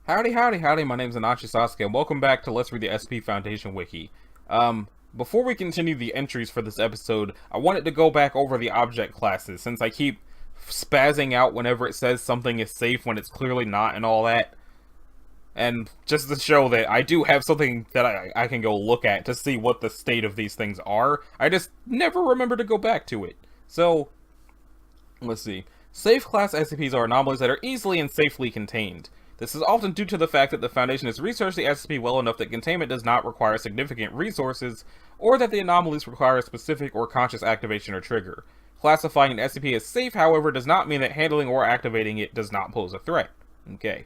Howdy, howdy, howdy, my name's Anachi Sasuke, and welcome back to Let's Read the SCP Foundation Wiki. Before we continue the entries for this episode, I wanted to go back over the object classes, since I keep spazzing out whenever it says something is safe when it's clearly not and all that. And just to show that I do have something that I can go look at to see what the state of these things are, I just never remember to go back to it. So, let's see. Safe class SCPs are anomalies that are easily and safely contained. This is often due to the fact that the Foundation has researched the SCP well enough that containment does not require significant resources, or that the anomalies require a specific or conscious activation or trigger. Classifying an SCP as safe, however, does not mean that handling or activating it does not pose a threat. Okay.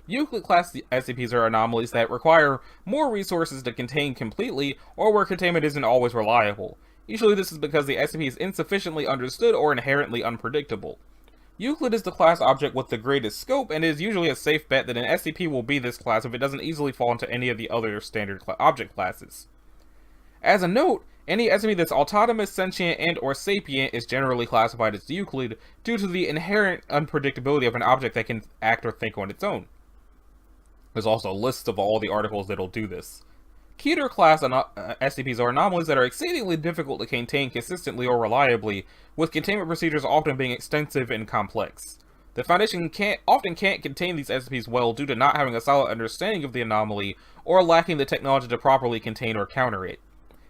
Euclid-class SCPs are anomalies that require more resources to contain completely, or where containment isn't always reliable. Usually this is because the SCP is insufficiently understood or inherently unpredictable. Euclid is the class object with the greatest scope, and it is usually a safe bet that an SCP will be this class if it doesn't easily fall into any of the other standard object classes. As a note, any SCP that's autonomous, sentient, and or sapient is generally classified as Euclid due to the inherent unpredictability of an object that can act or think on its own. There's also lists of all the articles that'll do this. Keter class SCPs are anomalies that are exceedingly difficult to contain consistently or reliably, with containment procedures often being extensive and complex. The Foundation often can't contain these SCPs well due to not having a solid understanding of the anomaly, or lacking the technology to properly contain or counter it.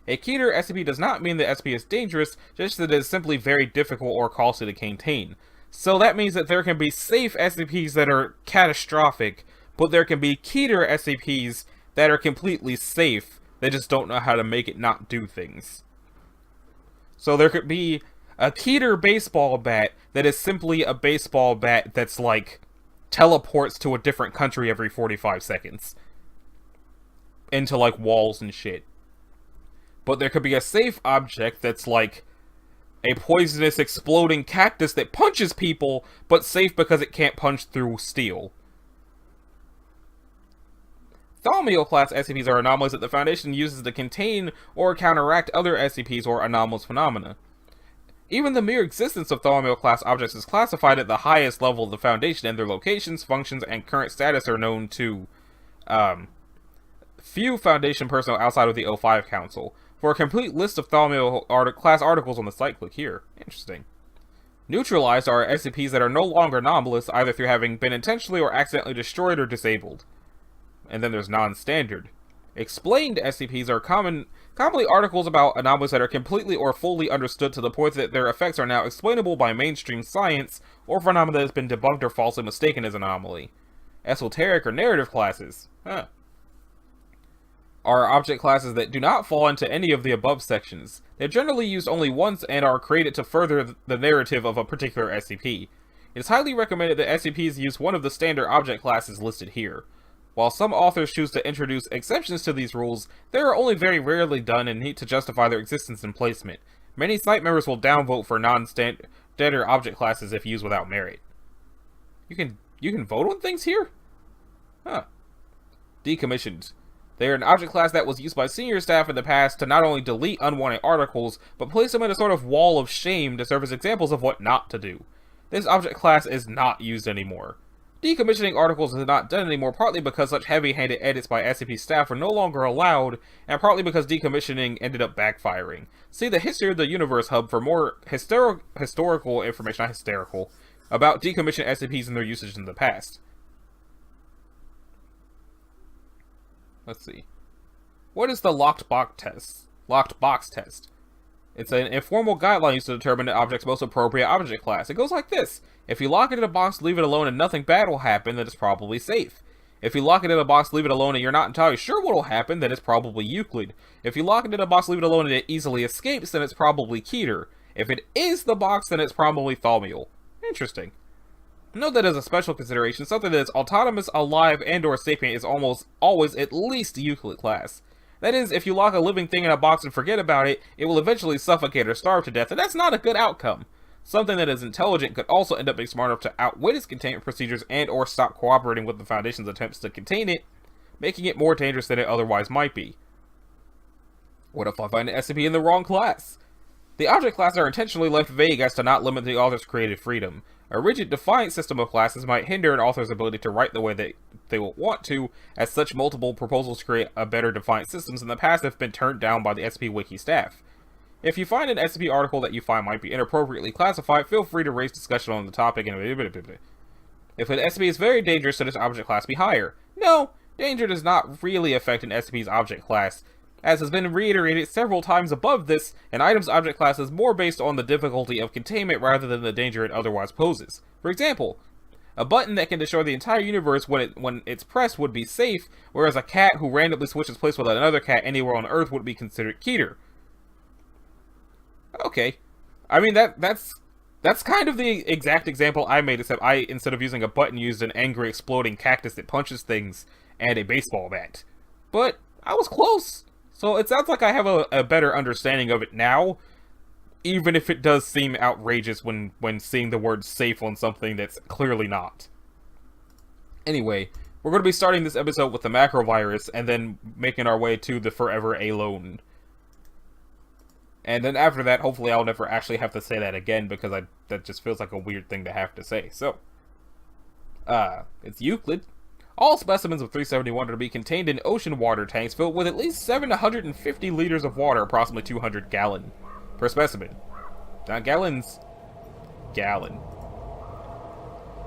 A Keter SCP does not mean the SCP is dangerous, just that it is simply very difficult or costly to contain. So that means that there can be safe SCPs that are catastrophic, but there can be Keter SCPs that are completely safe, they just don't know how to make it not do things. So there could be a Keter baseball bat that is simply a baseball bat that's like, teleports to a different country every 45 seconds. Into like walls and shit. But there could be a safe object that's like, a poisonous exploding cactus that punches people, but safe because it can't punch through steel. Thaumiel class SCPs are anomalies that the Foundation uses to contain or counteract other SCPs or anomalous phenomena. Even the mere existence of Thaumiel class objects is classified at the highest level of the Foundation, and their locations, functions, and current status are known to few Foundation personnel outside of the O5 Council. For a complete list of Thaumiel class articles on the site, click here. Interesting. Neutralized are SCPs that are no longer anomalous, either through having been intentionally or accidentally destroyed or disabled. And then there's non-standard. Explained SCPs are commonly articles about anomalies that are completely or fully understood to the point that their effects are now explainable by mainstream science, or phenomena that has been debunked or falsely mistaken as an anomaly. Esoteric or narrative classes are object classes that do not fall into any of the above sections. They're generally used only once and are created to further the narrative of a particular SCP. It is highly recommended that SCPs use one of the standard object classes listed here. While some authors choose to introduce exceptions to these rules, they are only very rarely done and need to justify their existence and placement. Many site members will downvote for non-standard object classes if used without merit. You can vote on things here? Huh. Decommissioned. They are an object class that was used by senior staff in the past to not only delete unwanted articles, but place them in a sort of wall of shame to serve as examples of what not to do. This object class is not used anymore. Decommissioning articles is not done anymore, partly because such heavy-handed edits by SCP staff are no longer allowed, and partly because decommissioning ended up backfiring. See the History of the Universe hub for more historical information, not hysterical, about decommissioned SCPs and their usage in the past. Let's see. What is the locked box test? Locked box test. It's an informal guideline used to determine the object's most appropriate object class. It goes like this. If you lock it in a box, leave it alone, and nothing bad will happen, then it's probably safe. If you lock it in a box, leave it alone, and you're not entirely sure what will happen, then it's probably Euclid. If you lock it in a box, leave it alone, and it easily escapes, then it's probably Keter. If it is the box, then it's probably Thaumiel. Interesting. Note that as a special consideration, something that is autonomous, alive, and or sapient is almost always at least Euclid class. That is, if you lock a living thing in a box and forget about it, it will eventually suffocate or starve to death, and that's not a good outcome. Something that is intelligent could also end up being smart enough to outwit its containment procedures and or stop cooperating with the Foundation's attempts to contain it, making it more dangerous than it otherwise might be. What if I find an SCP in the wrong class? The object classes are intentionally left vague as to not limit the author's creative freedom. A rigid, defined system of classes might hinder an author's ability to write the way that they will want to, as such multiple proposals to create a better defined systems in the past have been turned down by the SCP Wiki staff. If you find an SCP article that you find might be inappropriately classified, feel free to raise discussion on the topic and if an SCP is very dangerous, should its object class be higher? No, danger does not really affect an SCP's object class. As has been reiterated several times above this, an item's object class is more based on the difficulty of containment rather than the danger it otherwise poses. For example, a button that can destroy the entire universe when it's pressed would be safe, whereas a cat who randomly switches place with another cat anywhere on Earth would be considered Keter. Okay. I mean, that's kind of the exact example I made, except I, instead of using a button, used an angry exploding cactus that punches things and a baseball bat. But I was close. So it sounds like I have a better understanding of it now, even if it does seem outrageous when seeing the word safe on something that's clearly not. Anyway, we're going to be starting this episode with the macrovirus, and then making our way to the Forever Alone. And then after that, hopefully I'll never actually have to say that again, because that just feels like a weird thing to have to say. So, it's Euclid. All specimens of 371 are to be contained in ocean water tanks filled with at least 750 liters of water, approximately 200 gallon per specimen. Not gallons, gallon.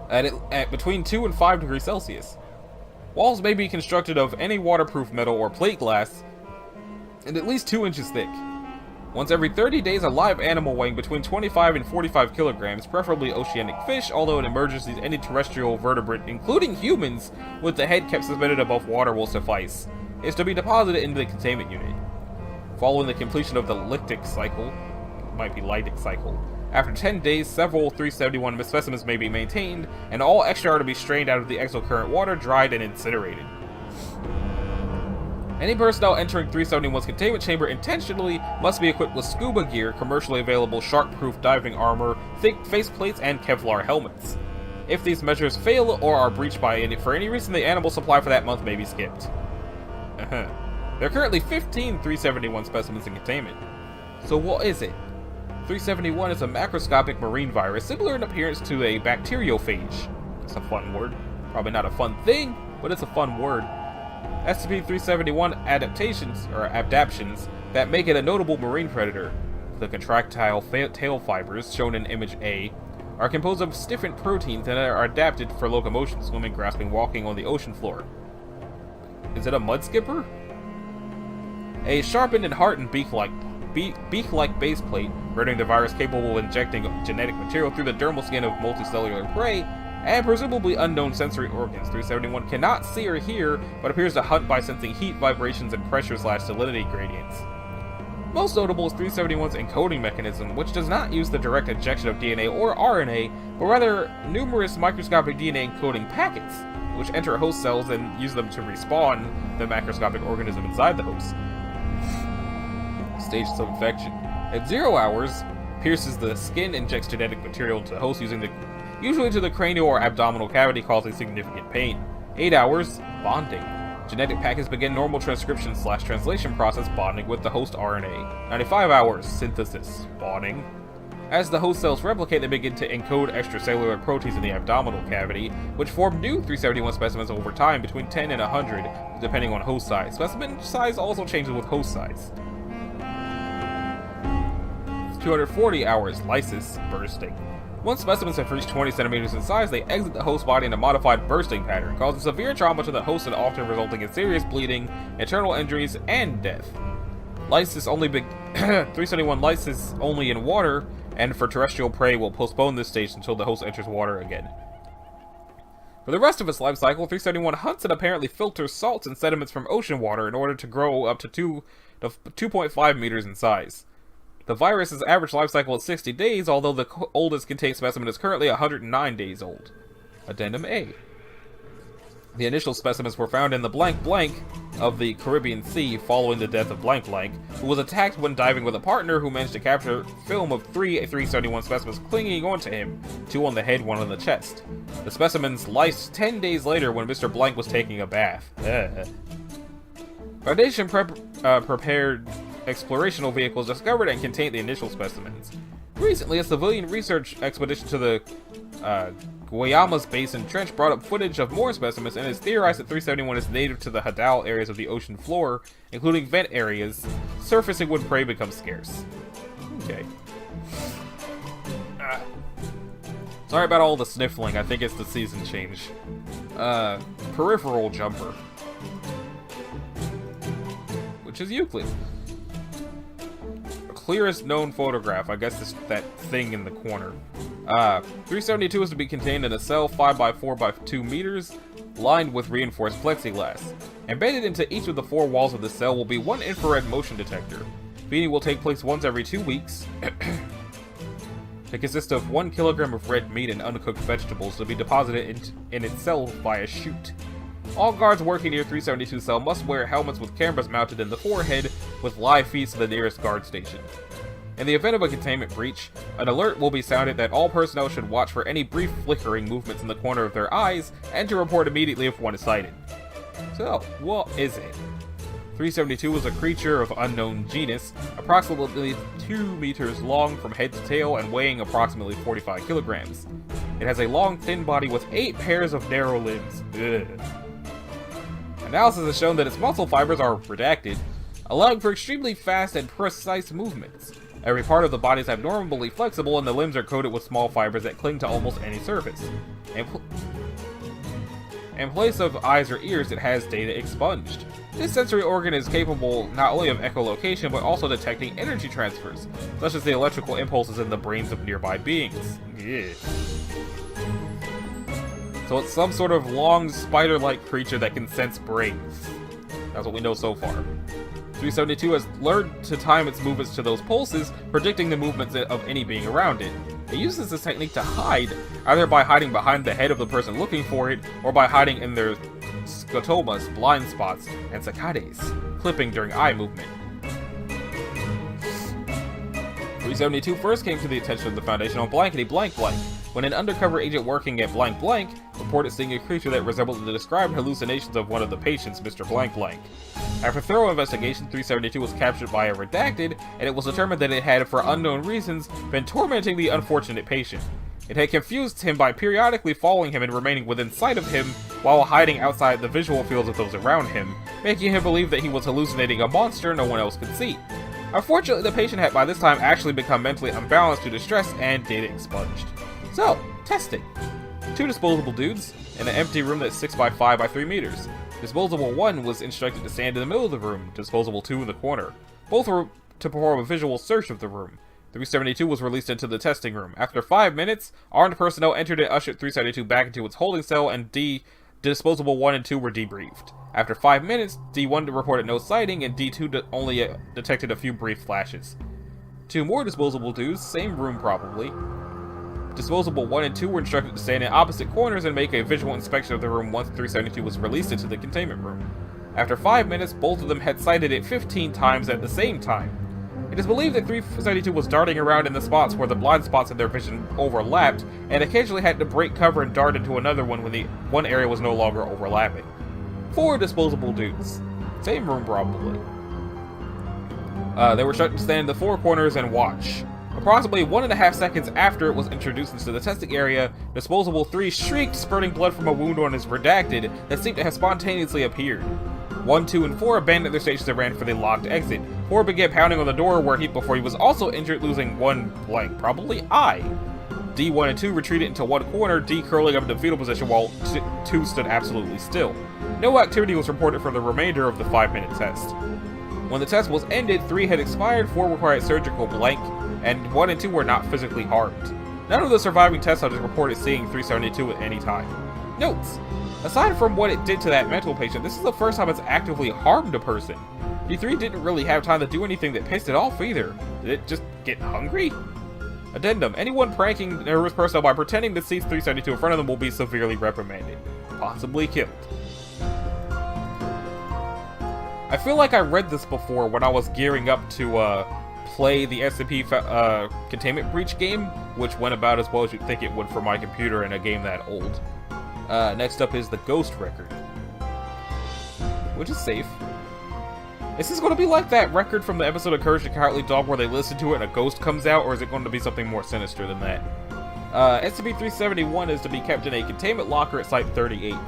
At between 2 and 5 degrees Celsius. Walls may be constructed of any waterproof metal or plate glass, and at least 2 inches thick. Once every 30 days, a live animal weighing between 25 and 45 kilograms, preferably oceanic fish, although in emergencies any terrestrial vertebrate, including humans, with the head kept suspended above water will suffice, is to be deposited into the containment unit. Following the completion of the lytic cycle, after 10 days, several 371 specimens may be maintained, and all extra are to be strained out of the exocurrent water, dried, and incinerated. Any personnel entering 371's containment chamber intentionally must be equipped with scuba gear, commercially available shark-proof diving armor, thick faceplates, and Kevlar helmets. If these measures fail or are breached for any reason, the animal supply for that month may be skipped. There are currently 15 371 specimens in containment. So what is it? 371 is a macroscopic marine virus, similar in appearance to a bacteriophage. It's a fun word. Probably not a fun thing, but it's a fun word. SCP-371 adaptations that make it a notable marine predator. The contractile tail fibers, shown in Image A, are composed of stiffened proteins that are adapted for locomotion, swimming, grasping, walking on the ocean floor. Is it a mud skipper? A sharpened and hardened beak-like base plate, rendering the virus capable of injecting genetic material through the dermal skin of multicellular prey, and presumably unknown sensory organs. 371 cannot see or hear, but appears to hunt by sensing heat, vibrations, and pressure/salinity gradients. Most notable is 371's encoding mechanism, which does not use the direct injection of DNA or RNA, but rather numerous microscopic DNA encoding packets, which enter host cells and use them to respawn the macroscopic organism inside the host. Stages of infection. At 0 hours, pierces the skin, injects genetic material into the host usually to the cranial or abdominal cavity, causing significant pain. 8 hours, bonding. Genetic packets begin normal transcription/translation process, bonding with the host RNA. 95 hours, synthesis, bonding. As the host cells replicate, they begin to encode extracellular proteins in the abdominal cavity, which form new 371 specimens over time, between 10 and 100, depending on host size. Specimen size also changes with host size. 240 hours, lysis, bursting. Once specimens have reached 20 centimeters in size, they exit the host body in a modified bursting pattern, causing severe trauma to the host and often resulting in serious bleeding, internal injuries, and death. Lysis 371 lysis only in water, and for terrestrial prey will postpone this stage until the host enters water again. For the rest of its life cycle, 371 hunts and apparently filters salts and sediments from ocean water in order to grow up to 2.5 meters in size. The virus's average life cycle is 60 days, although the oldest contained specimen is currently 109 days old. Addendum A. The initial specimens were found in the blank blank of the Caribbean Sea following the death of blank blank, who was attacked when diving with a partner who managed to capture film of 371 specimens clinging onto him, 2 on the head, 1 on the chest. The specimens lysed 10 days later when Mr. Blank was taking a bath. Foundation prepared explorational vehicles discovered and contained the initial specimens. Recently, a civilian research expedition to the Guayama's Basin Trench brought up footage of more specimens, and it's theorized that 371 is native to the Hadal areas of the ocean floor, including vent areas, surfacing when prey becomes scarce. Okay. Sorry about all the sniffling, I think it's the season change. Peripheral Jumper. Which is Euclid. Clearest known photograph, I guess it's that thing in the corner. 372 is to be contained in a cell 5 by 4 by 2 meters, lined with reinforced plexiglass. Embedded into each of the 4 walls of the cell will be one infrared motion detector. Feeding will take place once every 2 weeks. It consists of 1 kilogram of red meat and uncooked vegetables to be deposited in its cell via chute. All guards working near 372 cell must wear helmets with cameras mounted in the forehead, with live feeds to the nearest guard station. In the event of a containment breach, an alert will be sounded that all personnel should watch for any brief flickering movements in the corner of their eyes, and to report immediately if one is sighted. So, what is it? 372 is a creature of unknown genus, approximately 2 meters long from head to tail and weighing approximately 45 kilograms. It has a long, thin body with 8 pairs of narrow limbs. Ugh. Analysis has shown that its muscle fibers are redacted, allowing for extremely fast and precise movements. Every part of the body is abnormally flexible, and the limbs are coated with small fibers that cling to almost any surface. In place of eyes or ears, it has data expunged. This sensory organ is capable not only of echolocation, but also detecting energy transfers, such as the electrical impulses in the brains of nearby beings. Yeah. So it's some sort of long, spider-like creature that can sense brains. That's what we know so far. 372 has learned to time its movements to those pulses, predicting the movements of any being around it. It uses this technique to hide, either by hiding behind the head of the person looking for it, or by hiding in their scotomas, blind spots, and saccades, clipping during eye movement. 372 first came to the attention of the Foundation on blankety blank blank, when an undercover agent working at blank blank reported seeing a creature that resembled the described hallucinations of one of the patients, Mr. Blank Blank. After thorough investigation, 372 was captured by a redacted, and it was determined that it had, for unknown reasons, been tormenting the unfortunate patient. It had confused him by periodically following him and remaining within sight of him while hiding outside the visual fields of those around him, making him believe that he was hallucinating a monster no one else could see. Unfortunately, the patient had by this time actually become mentally unbalanced due to stress and data expunged. So, testing. 2 disposable dudes in an empty room that's 6 by 5 by 3 meters. Disposable 1 was instructed to stand in the middle of the room, disposable 2 in the corner. Both were to perform a visual search of the room. 372 was released into the testing room. After 5 minutes, armed personnel entered and ushered 372 back into its holding cell, and disposable 1 and 2 were debriefed. After 5 minutes, D1 reported no sighting, and D2 only detected a few brief flashes. 2 more disposable dudes, same room probably. Disposable 1 and 2 were instructed to stand in opposite corners and make a visual inspection of the room once 372 was released into the containment room. After 5 minutes, both of them had sighted it 15 times at the same time. It is believed that 372 was darting around in the spots where the blind spots in their vision overlapped, and occasionally had to break cover and dart into another one when the one area was no longer overlapping. 4 disposable dudes. Same room probably. They were instructed to stand in the 4 corners and watch. Approximately 1.5 seconds after it was introduced into the testing area, disposable 3 shrieked, spurting blood from a wound on his redacted that seemed to have spontaneously appeared. 1, 2, and 4 abandoned their stations and ran for the locked exit. 4 began pounding on the door before he was also injured, losing 1 blank, probably eye. D1 and 2 retreated into 1 corner, D curling up in the fetal position while 2 stood absolutely still. No activity was reported for the remainder of the 5-minute test. When the test was ended, 3 had expired, 4 required surgical blank, and 1 and 2 were not physically harmed. None of the surviving test subjects reported seeing 372 at any time. Notes: aside from what it did to that mental patient, this is the first time it's actively harmed a person. D3 didn't really have time to do anything that pissed it off either. Did it just get hungry? Addendum: anyone pranking nervous personnel by pretending to see 372 in front of them will be severely reprimanded. Possibly killed. I feel like I read this before when I was gearing up to play the SCP Containment Breach game, which went about as well as you'd think it would for my computer in a game that old. Next up is the Ghost Record, which is safe. Is this going to be like that record from the episode of Courage the Cowardly Dog where they listen to it and a ghost comes out, or is it going to be something more sinister than that? SCP-371 is to be kept in a containment locker at Site-38.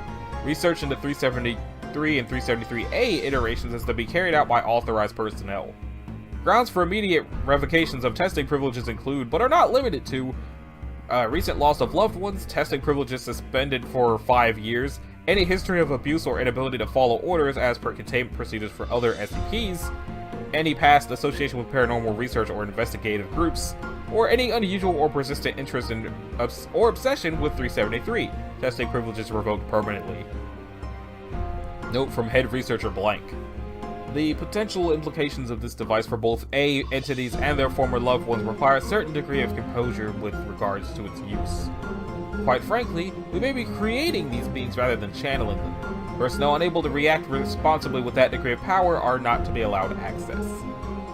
Research into 373 and 373A iterations is to be carried out by authorized personnel. Grounds for immediate revocations of testing privileges include, but are not limited to, recent loss of loved ones, testing privileges suspended for 5 years, any history of abuse or inability to follow orders as per containment procedures for other SCPs, any past association with paranormal research or investigative groups, or any unusual or persistent interest in or obsession with 373, testing privileges revoked permanently. Note from head researcher blank. The potential implications of this device for both A entities and their former loved ones require a certain degree of composure with regards to its use. Quite frankly, we may be creating these beings rather than channeling them. Personnel unable to react responsibly with that degree of power are not to be allowed access.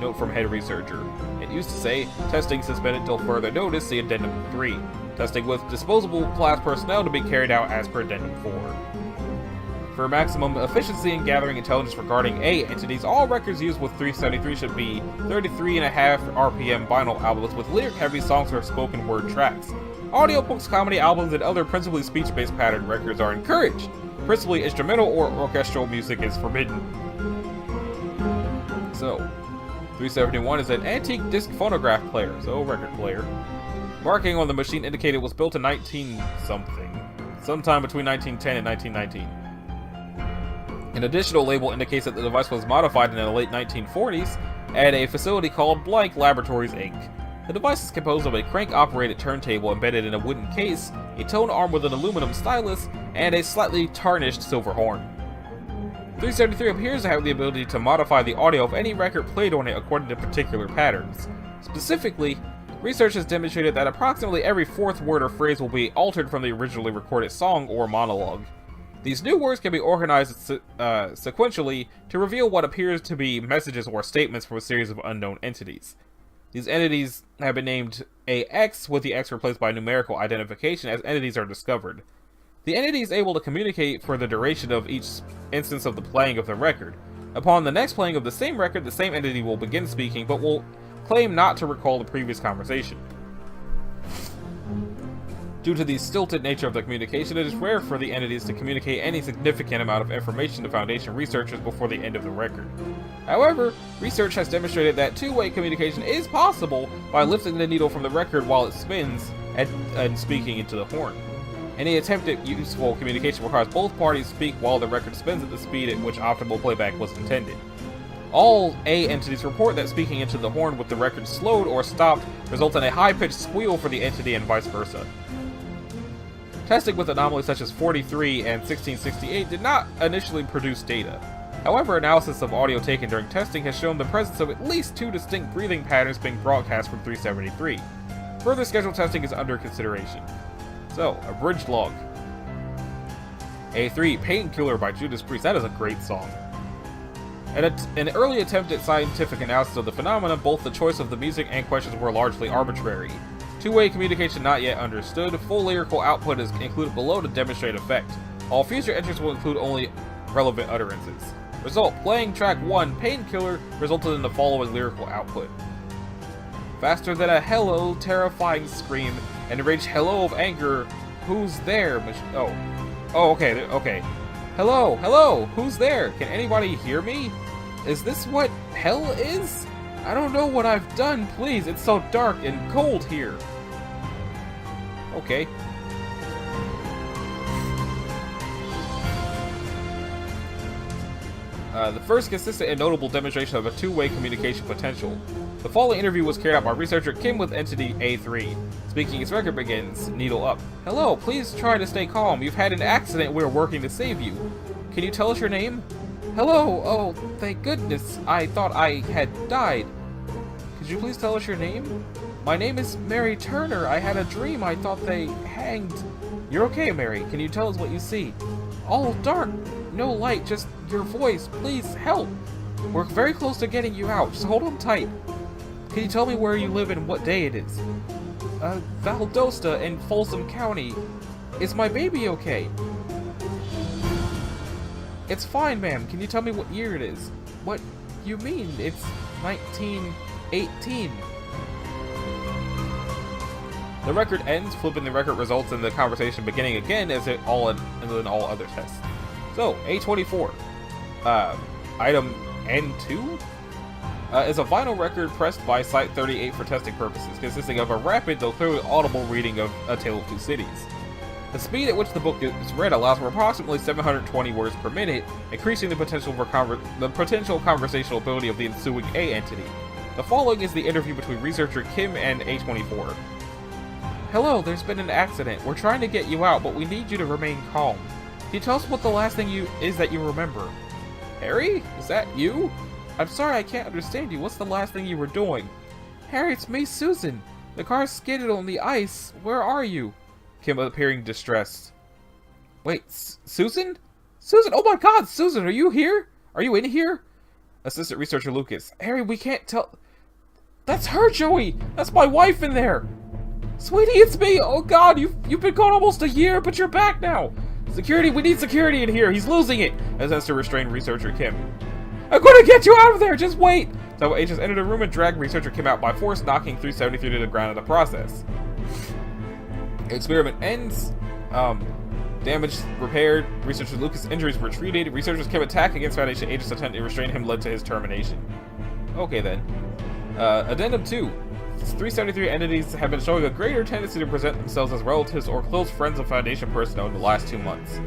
Note from head researcher. It used to say, testing suspended till further notice, see Addendum 3. Testing with disposable class personnel to be carried out as per Addendum 4. For maximum efficiency in gathering intelligence regarding A entities, all records used with 373 should be 33.5 RPM vinyl albums with lyric-heavy songs or spoken word tracks. Audiobooks, comedy albums, and other principally speech-based pattern records are encouraged. Principally instrumental or orchestral music is forbidden. So, 371 is an antique disc phonograph player, so record player. Marking on the machine indicated it was built in 19-something, sometime between 1910 and 1919. An additional label indicates that the device was modified in the late 1940s at a facility called Blank Laboratories Inc. The device is composed of a crank-operated turntable embedded in a wooden case, a tone arm with an aluminum stylus, and a slightly tarnished silver horn. 373 appears to have the ability to modify the audio of any record played on it according to particular patterns. Specifically, research has demonstrated that approximately every fourth word or phrase will be altered from the originally recorded song or monologue. These new words can be organized sequentially to reveal what appears to be messages or statements from a series of unknown entities. These entities have been named AX, with the X replaced by numerical identification as entities are discovered. The entity is able to communicate for the duration of each instance of the playing of the record. Upon the next playing of the same record, the same entity will begin speaking, but will claim not to recall the previous conversation. Due to the stilted nature of the communication, it is rare for the entities to communicate any significant amount of information to Foundation researchers before the end of the record. However, research has demonstrated that two-way communication is possible by lifting the needle from the record while it spins and speaking into the horn. Any attempt at useful communication requires both parties speak while the record spins at the speed at which optimal playback was intended. All A entities report that speaking into the horn with the record slowed or stopped results in a high-pitched squeal for the entity and vice versa. Testing with anomalies such as 43 and 1668 did not initially produce data. However, analysis of audio taken during testing has shown the presence of at least 2 distinct breathing patterns being broadcast from 373. Further scheduled testing is under consideration. So, abridged log. A3, Painkiller by Judas Priest. That is a great song. An early attempt at scientific analysis of the phenomena, both the choice of the music and questions were largely arbitrary. Two-way communication not yet understood. Full lyrical output is included below to demonstrate effect. All future entries will include only relevant utterances. Result: playing track 1, Painkiller, resulted in the following lyrical output. Faster than a hello, terrifying scream, and a raged hello of anger. Who's there? Okay. Hello, who's there? Can anybody hear me? Is this what hell is? I don't know what I've done, please, it's so dark and cold here. Okay. The first consistent and notable demonstration of a two-way communication potential. The following interview was carried out by researcher Kim with entity A3. Speaking as record begins, needle up. Hello, please try to stay calm. You've had an accident, we're working to save you. Can you tell us your name? Hello, oh, thank goodness, I thought I had died. Could you please tell us your name? My name is Mary Turner. I had a dream. I thought they hanged. You're okay, Mary. Can you tell us what you see? All dark. No light. Just your voice. Please help. We're very close to getting you out. Just hold on tight. Can you tell me where you live and what day it is? Valdosta in Folsom County. Is my baby okay? It's fine, ma'am. Can you tell me what year it is? What you mean? It's 1918. The record ends, flipping the record results and the conversation beginning again as in all other tests. So, A24. Item N2? Is a vinyl record pressed by Site 38 for testing purposes, consisting of a rapid, though clearly audible reading of A Tale of Two Cities. The speed at which the book is read allows for approximately 720 words per minute, increasing the potential conversational ability of the ensuing A entity. The following is the interview between researcher Kim and A24. Hello, there's been an accident. We're trying to get you out, but we need you to remain calm. Can you tell us what the last thing is that you remember? Harry? Is that you? I'm sorry, I can't understand you. What's the last thing you were doing? Harry, it's me, Susan. The car skidded on the ice. Where are you? Kim appearing distressed. Wait, Susan? Susan, oh my god, Susan, are you here? Are you in here? Assistant Researcher Lucas. Harry, we can't tell... That's her, Joey! That's my wife in there! Sweetie, it's me! Oh god, you've been gone almost a year, but you're back now! Security, we need security in here! He's losing it! As has to restrain Researcher Kim. I'm gonna get you out of there! Just wait! So agents entered the room and dragged Researcher Kim out by force, knocking 373 to the ground in the process. Experiment ends. Damage repaired. Researcher Lucas' injuries were treated. Researchers Kim attack against Foundation agents attempting to restrain him led to his termination. Okay then. Addendum 2. 373 entities have been showing a greater tendency to present themselves as relatives or close friends of Foundation personnel in the last 2 months.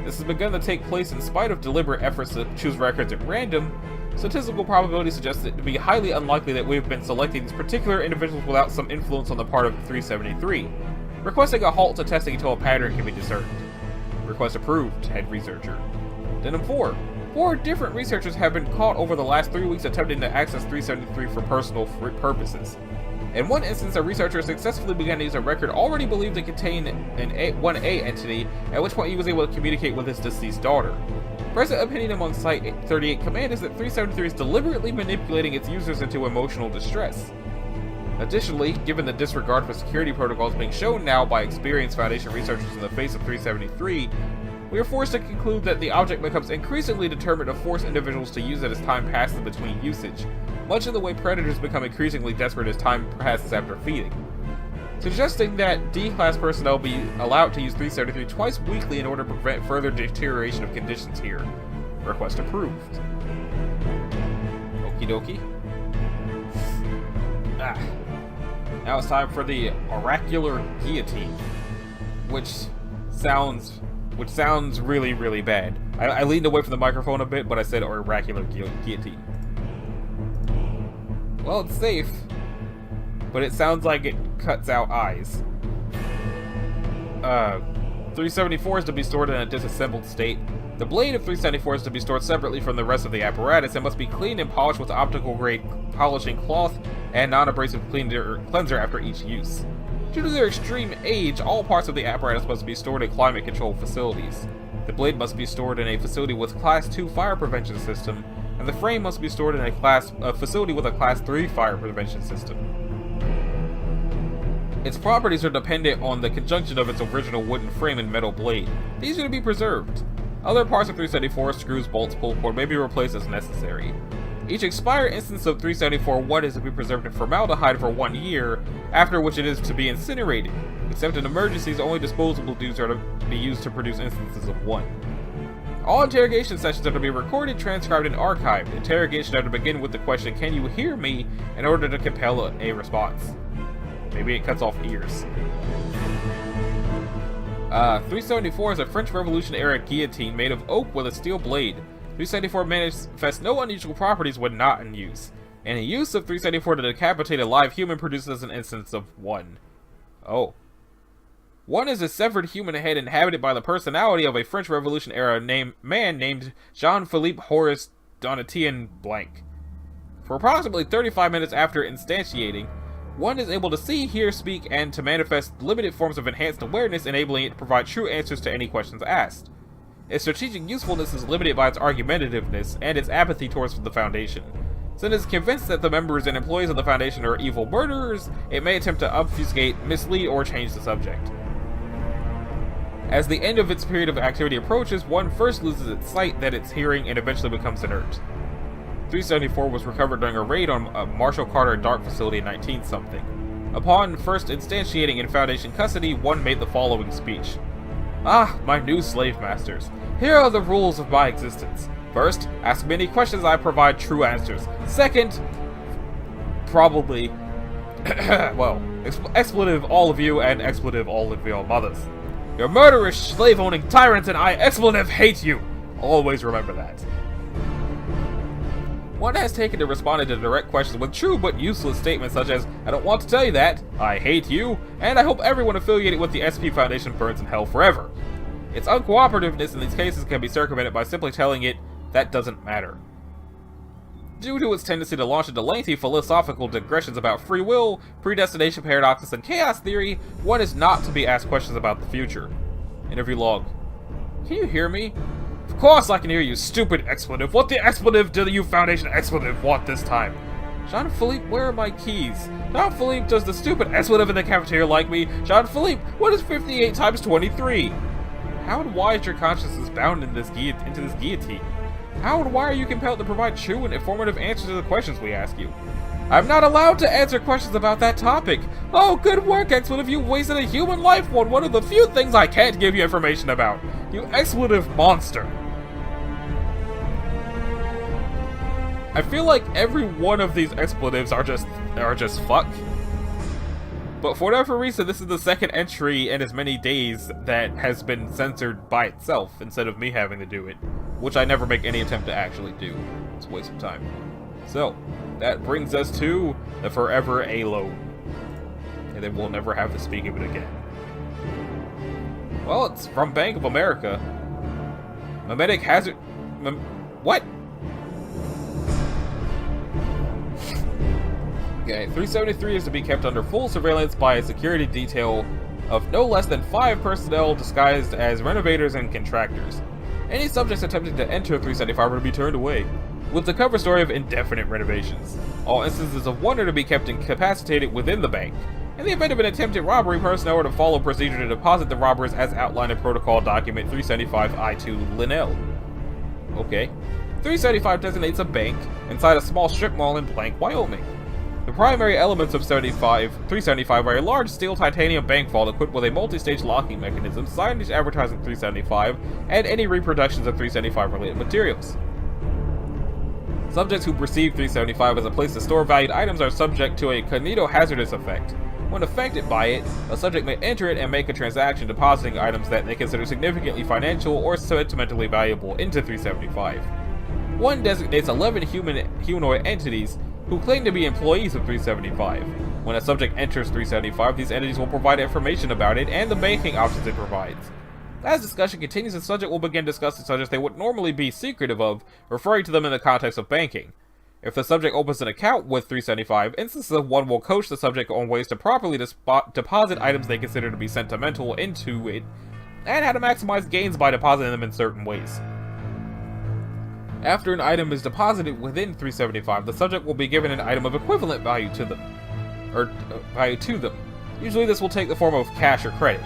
This has begun to take place in spite of deliberate efforts to choose records at random. Statistical probability suggests it to be highly unlikely that we have been selecting these particular individuals without some influence on the part of 373. Requesting a halt to testing until a pattern can be discerned. Request approved, head researcher. Addendum 4. 4 different researchers have been caught over the last 3 weeks attempting to access 373 for personal purposes. In one instance, a researcher successfully began to use a record already believed to contain an 1A entity, at which point he was able to communicate with his deceased daughter. Present opinion among Site 38 Command is that 373 is deliberately manipulating its users into emotional distress. Additionally, given the disregard for security protocols being shown now by experienced Foundation researchers in the face of 373, we are forced to conclude that the object becomes increasingly determined to force individuals to use it as time passes between usage, much in the way predators become increasingly desperate as time passes after feeding. Suggesting that D-Class personnel be allowed to use 373 twice weekly in order to prevent further deterioration of conditions here. Request approved. Okie dokie. Now it's time for the oracular guillotine, which sounds really, really bad. I leaned away from the microphone a bit, but I said oracular guillotine. Well, it's safe, but it sounds like it cuts out eyes. 374 is to be stored in a disassembled state. The blade of 374 is to be stored separately from the rest of the apparatus and must be cleaned and polished with optical-grade polishing cloth and non-abrasive cleanser after each use. Due to their extreme age, all parts of the apparatus must be stored in climate-controlled facilities. The blade must be stored in a facility with Class 2 fire prevention system, and the frame must be stored in a facility with a Class 3 fire prevention system. Its properties are dependent on the conjunction of its original wooden frame and metal blade. These are to be preserved. Other parts of 374, screws, bolts, pull cord, may be replaced as necessary. Each expired instance of 374-1 is to be preserved in formaldehyde for 1 year, after which it is to be incinerated. Except in emergencies, only disposable dues are to be used to produce instances of 1. All interrogation sessions are to be recorded, transcribed, and archived. Interrogation are to begin with the question, "Can you hear me?" in order to compel a response. Maybe it cuts off ears. 374 is a French Revolution-era guillotine made of oak with a steel blade. 374 manifests no unusual properties when not in use. Any use of 374 to decapitate a live human produces an instance of 1. Oh. 1 is a severed human head inhabited by the personality of a French Revolution-era man named Jean-Philippe Horace Donatien Blanc. For approximately 35 minutes after instantiating, 1 is able to see, hear, speak, and to manifest limited forms of enhanced awareness, enabling it to provide true answers to any questions asked. Its strategic usefulness is limited by its argumentativeness and its apathy towards the Foundation. Since it is convinced that the members and employees of the Foundation are evil murderers, it may attempt to obfuscate, mislead, or change the subject. As the end of its period of activity approaches, 1 first loses its sight, then its hearing, and eventually becomes inert. 374 was recovered during a raid on a Marshall Carter dark facility in 19-something. Upon first instantiating in Foundation custody, one made the following speech. "Ah, my new slave masters. Here are the rules of my existence. First, ask me any questions, I provide true answers. Second, probably, well, expletive all of you and expletive all of your mothers. You're murderous, slave-owning tyrants, and I, expletive, hate you. Always remember that." One has taken to responding to direct questions with true but useless statements such as, "I don't want to tell you that," "I hate you," and "I hope everyone affiliated with the SCP Foundation burns in hell forever." Its uncooperativeness in these cases can be circumvented by simply telling it, "That doesn't matter." Due to its tendency to launch into lengthy philosophical digressions about free will, predestination paradoxes, and chaos theory, one is not to be asked questions about the future. Interview log. "Can you hear me?" "Of course I can hear you, stupid expletive. What the expletive do you Foundation expletive want this time?" "Jean-Philippe, where are my keys?" "Jean-Philippe, does the stupid expletive in the cafeteria like me?" "Jean-Philippe, what is 58 times 23? How and why is your consciousness bound into this guillotine? How and why are you compelled to provide true and informative answers to the questions we ask you?" "I'm not allowed to answer questions about that topic." "Oh, good work, expletive. You wasted a human life on one of the few things I can't give you information about. You expletive monster." I feel like every one of these expletives are just fuck. But for whatever reason, this is the second entry in as many days that has been censored by itself instead of me having to do it, which I never make any attempt to actually do. It's a waste of time. So, that brings us to the Forever Alo. And then we'll never have to speak of it again. Well, it's from Bank of America. Mimetic hazard... What? Okay, 373 is to be kept under full surveillance by a security detail of no less than 5 personnel disguised as renovators and contractors. Any subjects attempting to enter 375 are to be turned away, with the cover story of indefinite renovations. All instances of one are to be kept incapacitated within the bank. In the event of an attempted robbery, personnel are to follow procedure to deposit the robbers as outlined in Protocol Document 375I2 Linnell. Okay. 375 designates a bank inside a small strip mall in Blank, Wyoming. The primary elements of 375 are a large steel titanium bank vault equipped with a multi-stage locking mechanism, signage advertising 375, and any reproductions of 375 related materials. Subjects who perceive 375 as a place to store valued items are subject to a cognitohazardous effect. When affected by it, a subject may enter it and make a transaction depositing items that they consider significantly financial or sentimentally valuable into 375. One designates 11 humanoid entities who claim to be employees of 375. When a subject enters 375, these entities will provide information about it and the banking options it provides. As discussion continues, the subject will begin discussing subjects they would normally be secretive of, referring to them in the context of banking. If the subject opens an account with 375, instances of one will coach the subject on ways to properly deposit items they consider to be sentimental into it, and how to maximize gains by depositing them in certain ways. After an item is deposited within 375, the subject will be given an item of equivalent value to them. Usually this will take the form of cash or credit.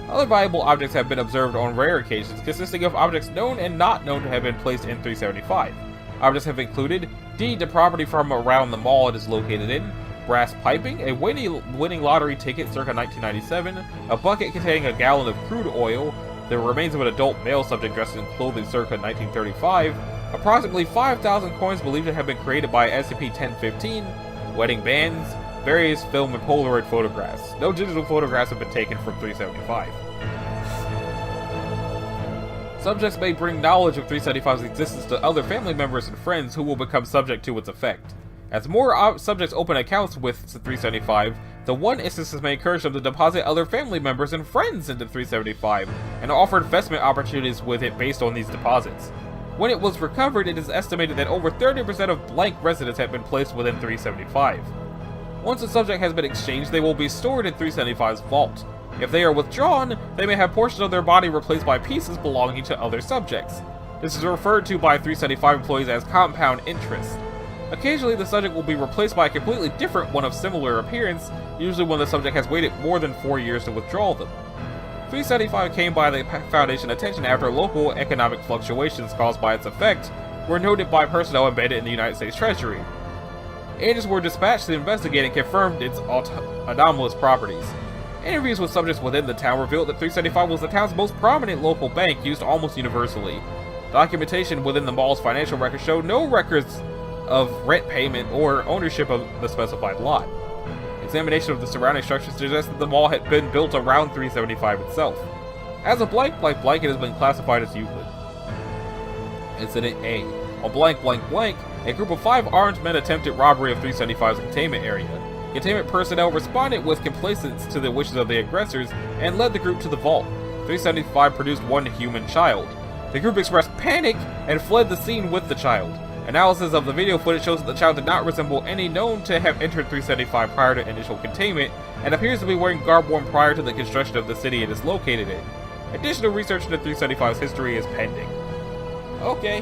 Other valuable objects have been observed on rare occasions, consisting of objects known and not known to have been placed in 375. Objects have included deed to property from around the mall it is located in, brass piping, a winning lottery ticket circa 1997, a bucket containing a gallon of crude oil, the remains of an adult male subject dressed in clothing circa 1935, approximately 5,000 coins believed to have been created by SCP-1015, wedding bands, various film and Polaroid photographs. No digital photographs have been taken from 375. Subjects may bring knowledge of 375's existence to other family members and friends who will become subject to its effect. As more subjects open accounts with 375, the one instances may encourage them to deposit other family members and friends into 375, and offer investment opportunities with it based on these deposits. When it was recovered, it is estimated that over 30% of blank residents have been placed within 375. Once a subject has been exchanged, they will be stored in 375's vault. If they are withdrawn, they may have portions of their body replaced by pieces belonging to other subjects. This is referred to by 375 employees as compound interest. Occasionally, the subject will be replaced by a completely different one of similar appearance, usually when the subject has waited more than 4 years to withdraw them. 375 came by the Foundation attention after local economic fluctuations caused by its effect were noted by personnel embedded in the United States Treasury. Agents were dispatched to investigate and confirmed its anomalous properties. Interviews with subjects within the town revealed that 375 was the town's most prominent local bank, used almost universally. Documentation within the mall's financial records showed no records of rent payment or ownership of the specified lot. Examination of the surrounding structures suggests that the mall had been built around 375 itself. As a blank, it has been classified as Euclid. Incident A. On blank, a group of 5 armed men attempted robbery of 375's containment area. Containment personnel responded with complacence to the wishes of the aggressors and led the group to the vault. 375 produced one human child. The group expressed panic and fled the scene with the child. Analysis of the video footage shows that the child did not resemble any known to have entered 375 prior to initial containment, and appears to be wearing garb worn prior to the construction of the city it is located in. Additional research into 375's history is pending. Okay.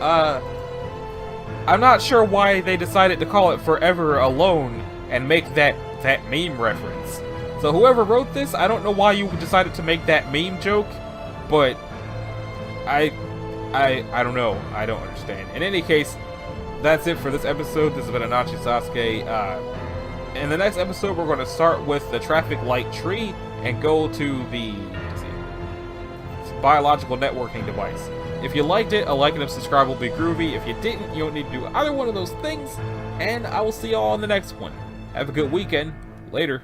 I'm not sure why they decided to call it Forever Alone and make that meme reference. So whoever wrote this, I don't know why you decided to make that meme joke, but I don't know. I don't understand. In any case, that's it for this episode. This has been Anachi Sasuke. In the next episode, we're going to start with the traffic light tree and go to the biological networking device. If you liked it, a like and a subscribe will be groovy. If you didn't, you don't need to do either one of those things. And I will see y'all on the next one. Have a good weekend. Later.